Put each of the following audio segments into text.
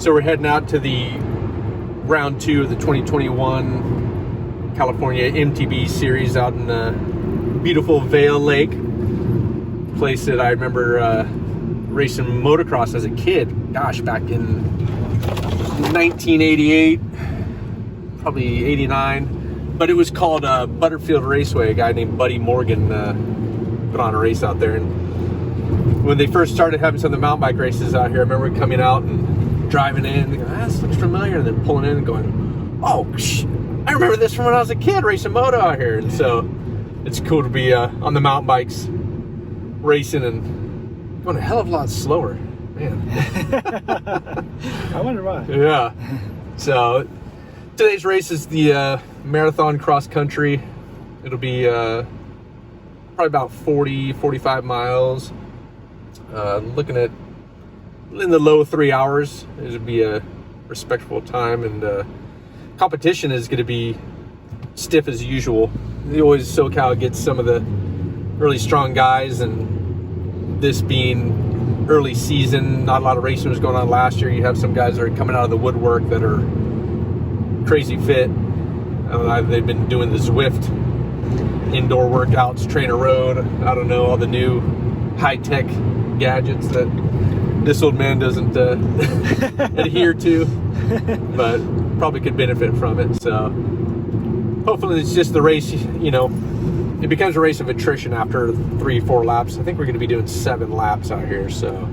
So we're heading out to the round 2 of the 2021 California MTB Series out in beautiful Vail Lake, place that I remember racing motocross as a kid. Gosh, back in 1988, probably 89. But it was called Butterfield Raceway. A guy named Buddy Morgan put on a race out there. And when they first started having some of the mountain bike races out here, I remember coming out and driving in and going, this looks familiar, and then pulling in and going, oh, I remember this from when I was a kid racing moto out here. And so it's cool to be on the mountain bikes racing and going a hell of a lot slower, man. I wonder why. Yeah. So today's race is the marathon cross country. It'll be probably about 45 miles. Looking at in the low 3 hours. It'll be a respectable time, and competition is going to be stiff as usual. Always SoCal gets some of the really strong guys, and this being early season, not a lot of racing was going on last year. You have some guys that are coming out of the woodwork that are crazy fit. They've been doing the Zwift indoor workouts, Trainer Road. I don't know, all the new high-tech gadgets that this old man doesn't adhere to, but probably could benefit from it. So hopefully it's just the race, it becomes a race of attrition after 3-4 laps. I think we're going to be doing 7 laps out here, so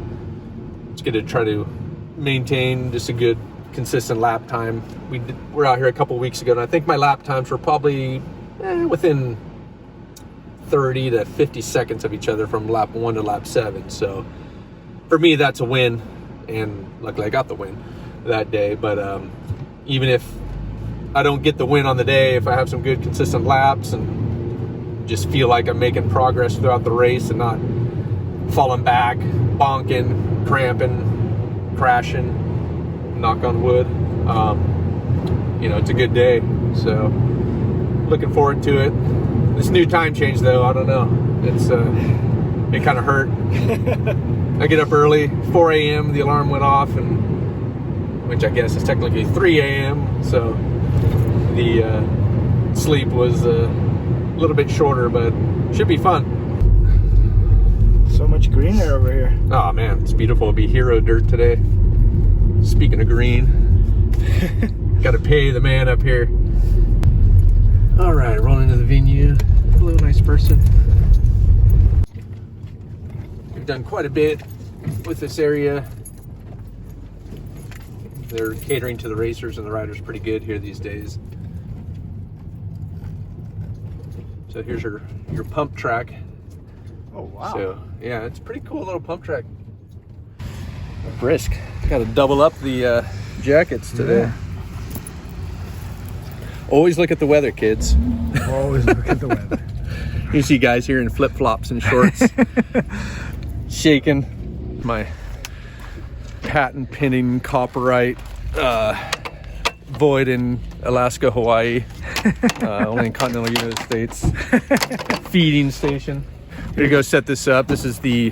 it's going to try to maintain just a good consistent lap time. We're out here a couple weeks ago, and I think my lap times were probably within 30 to 50 seconds of each other from lap 1 to lap 7. So for me, that's a win, and luckily I got the win that day. But even if I don't get the win on the day, if I have some good consistent laps and just feel like I'm making progress throughout the race and not falling back, bonking, cramping, crashing, knock on wood, it's a good day. So looking forward to it. This new time change, though, I don't know. It kind of hurt. I get up early, 4 a.m. The alarm went off, which I guess is technically 3 a.m. So the sleep was a little bit shorter, but should be fun. So much greenery over here. Oh man, it's beautiful. It'll be hero dirt today. Speaking of green, got to pay the man up here. All right, rolling into the venue. Hello, nice person. We've done quite a bit with this area. They're catering to the racers and the riders pretty good here these days. So here's your pump track. Oh wow. So yeah, it's a pretty cool little pump track. Brisk. Got to double up the jackets today. Yeah. Always look at the weather, kids. Always look at the weather. You see guys here in flip-flops and shorts shaking my patent pending copyright void in Alaska, Hawaii, only in continental United States feeding station. Here to go set this up. This is the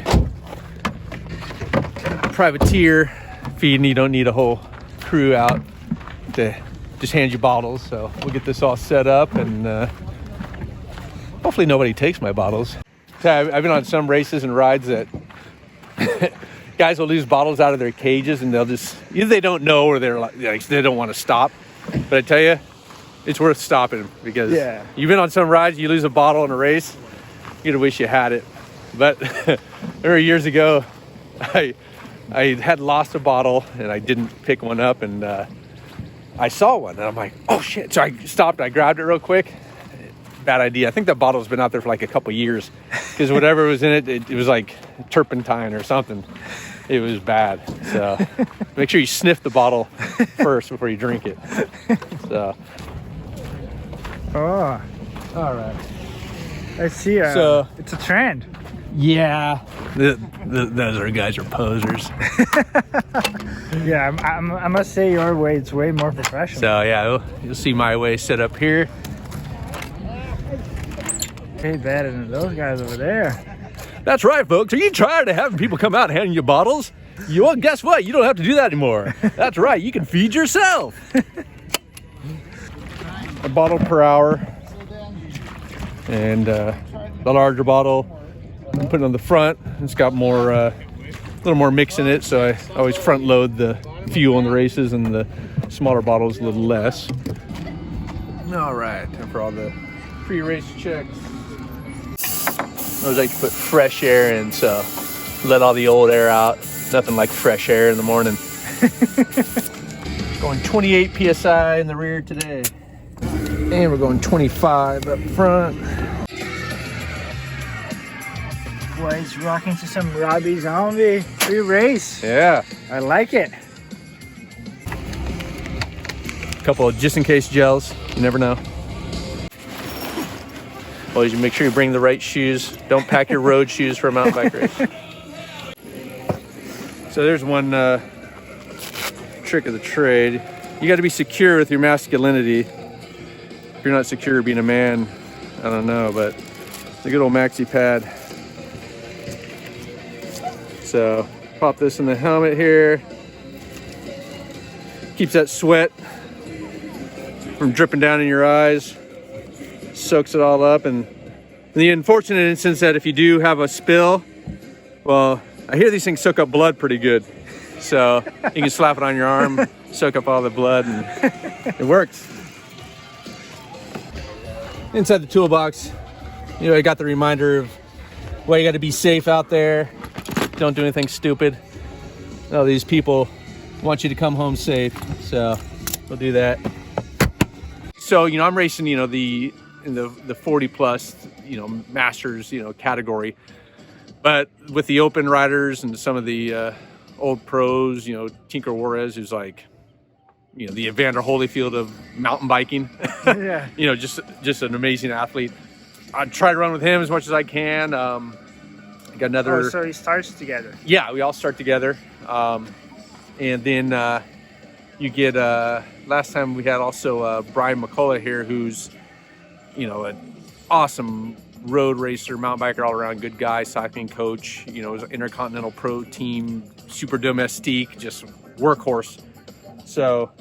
privateer feeding. You don't need a whole crew out to just hand you bottles. So we'll get this all set up, and hopefully nobody takes my bottles. So I've been on some races and rides that guys will lose bottles out of their cages, and they'll just, either they don't know or they're like they don't want to stop. But I tell you, it's worth stopping, because you've been on some rides, you lose a bottle in a race, you're gonna wish you had it. But there years ago, I had lost a bottle and I didn't pick one up, and I saw one and I'm like, oh shit. So I stopped, I grabbed it real quick. Bad idea. I think that bottle's been out there for like a couple years, because whatever was in it, it was like turpentine or something. It was bad. So make sure you sniff the bottle first before you drink it. So. Oh, all right. I see. So it's a trend. Yeah. Those guys are posers. Yeah, I must say your way, it's way more professional. So yeah, you'll see my way set up here. Way better than those guys over there. That's right, folks. Are you tired of having people come out and handing you bottles? Well, guess what? You don't have to do that anymore. That's right. You can feed yourself. A bottle per hour. And the larger bottle, I'm putting on the front. It's got more, a little more mix in it. So I always front load the fuel in the races, and the smaller bottles a little less. All right, time for all the pre-race checks. I always like to put fresh air in, so let all the old air out. Nothing like fresh air in the morning. Going 28 PSI in the rear today. And we're going 25 up front. Boys, rocking to some Robbie Zombie pre-race. Yeah. I like it. Couple of just-in-case gels. You never know. Always make sure you bring the right shoes. Don't pack your road shoes for a mountain bike race. So there's one trick of the trade. You got to be secure with your masculinity. If you're not secure being a man, I don't know, but the good old maxi pad. So pop this in the helmet here. Keeps that sweat from dripping down in your eyes. Soaks it all up. And in the unfortunate instance that if you do have a spill, well, I hear these things soak up blood pretty good. So you can slap it on your arm, soak up all the blood, and it works. Inside the toolbox, you know, I got the reminder of why you got to be safe out there. Don't do anything stupid. No, these people want you to come home safe, so we'll do that. So, you know, I'm racing, you know, in the 40 plus, you know, masters, you know, category. But with the open riders and some of the old pros, you know, Tinker Juarez, who's like, you know, the Evander Holyfield of mountain biking. Yeah. You know, just an amazing athlete. I try to run with him as much as I can. I got another. Oh, so he starts together. Yeah, we all start together. And then you get, last time we had also Brian McCullough here, who's, you know, an awesome road racer, mountain biker, all around good guy, cycling coach, you know, was an Intercontinental Pro Team, super domestique, just workhorse. So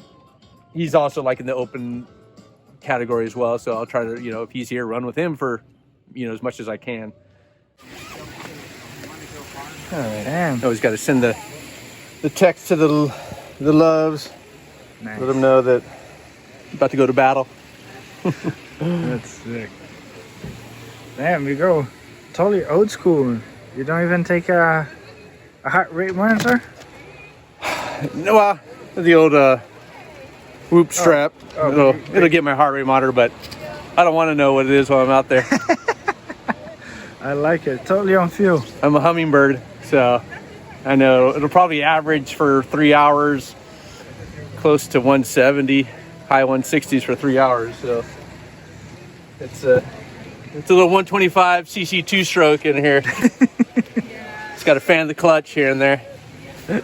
he's also like in the open category as well. So I'll try to, you know, if he's here, run with him for, you know, as much as I can. All right. Damn. Always got to send the text to the loves. Nice. Let them know that I'm about to go to battle. That's sick. Damn, you go totally old school. You don't even take a heart rate monitor? No, the old whoop strap. It'll get my heart rate monitor, but I don't want to know what it is while I'm out there. I like it. Totally on fuel. I'm a hummingbird, so I know it'll probably average for 3 hours close to 170, high 160s for 3 hours. So it's a little 125 cc 2-stroke in here. It's got to fan the clutch here and there. All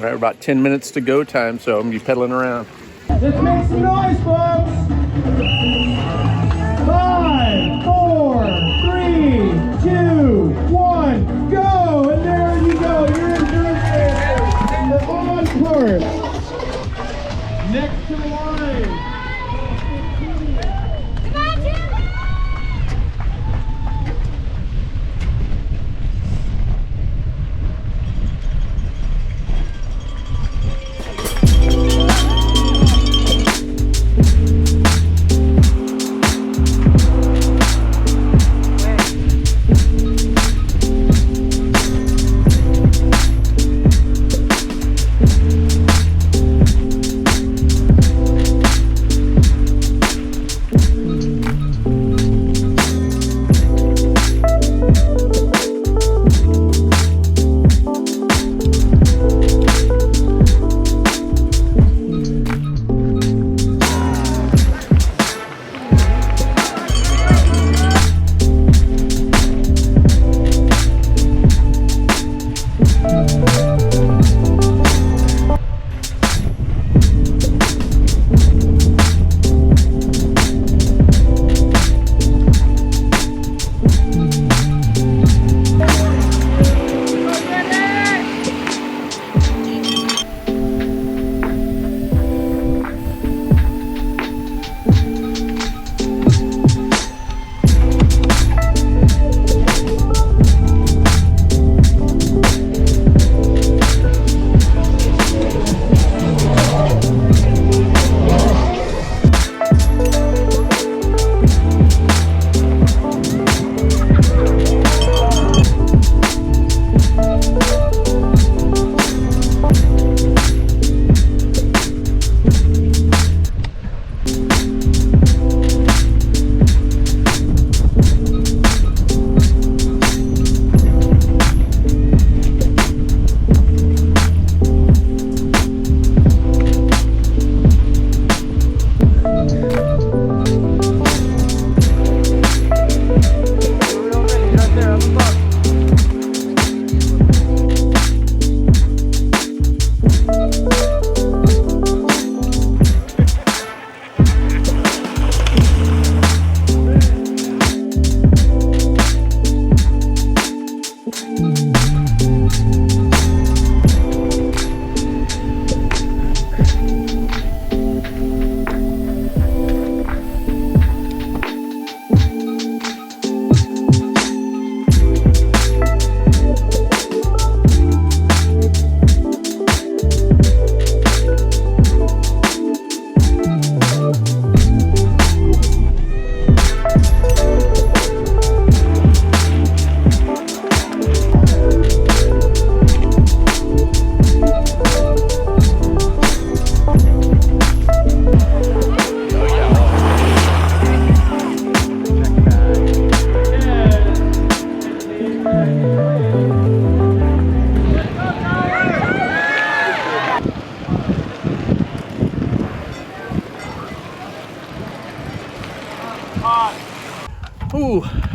right, we're about 10 minutes to go time, so I'm gonna be pedaling around. Let's make some noise, folks! 5, 4, 3, 2, 1, go! And there you go, you're in the encore. Next to the line.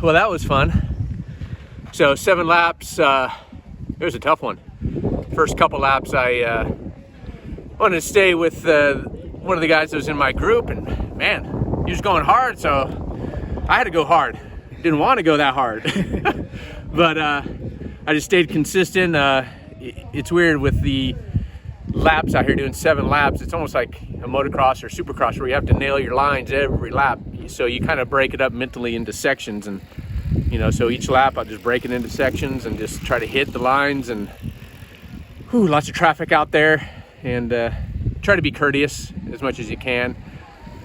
well, that was fun. So 7 laps, it was a tough one. First couple laps, I wanted to stay with one of the guys that was in my group, and man, he was going hard, so I had to go hard. Didn't want to go that hard, but I just stayed consistent. It's weird with the laps out here doing 7 laps. It's almost like a motocross or supercross where you have to nail your lines every lap. So you kind of break it up mentally into sections, and you know, so each lap I'll just break it into sections and just try to hit the lines, and lots of traffic out there, and try to be courteous as much as you can.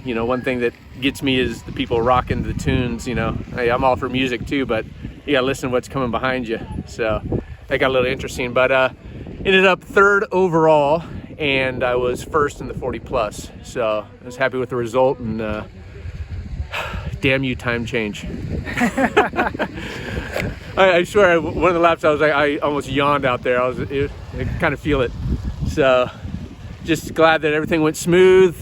You know, one thing that gets me is the people rocking the tunes. You know, hey, I'm all for music too, but you gotta listen to what's coming behind you. So that got a little interesting, but ended up 3rd overall, and I was 1st in the 40 plus. So I was happy with the result, and damn you, time change. I swear, one of the laps I almost yawned out there. I kind of feel it. So just glad that everything went smooth,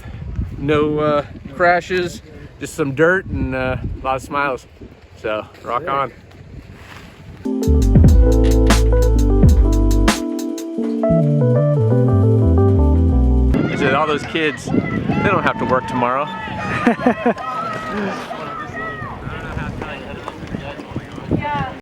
no crashes, just some dirt and a lot of smiles. So rock on. I said, all those kids, they don't have to work tomorrow.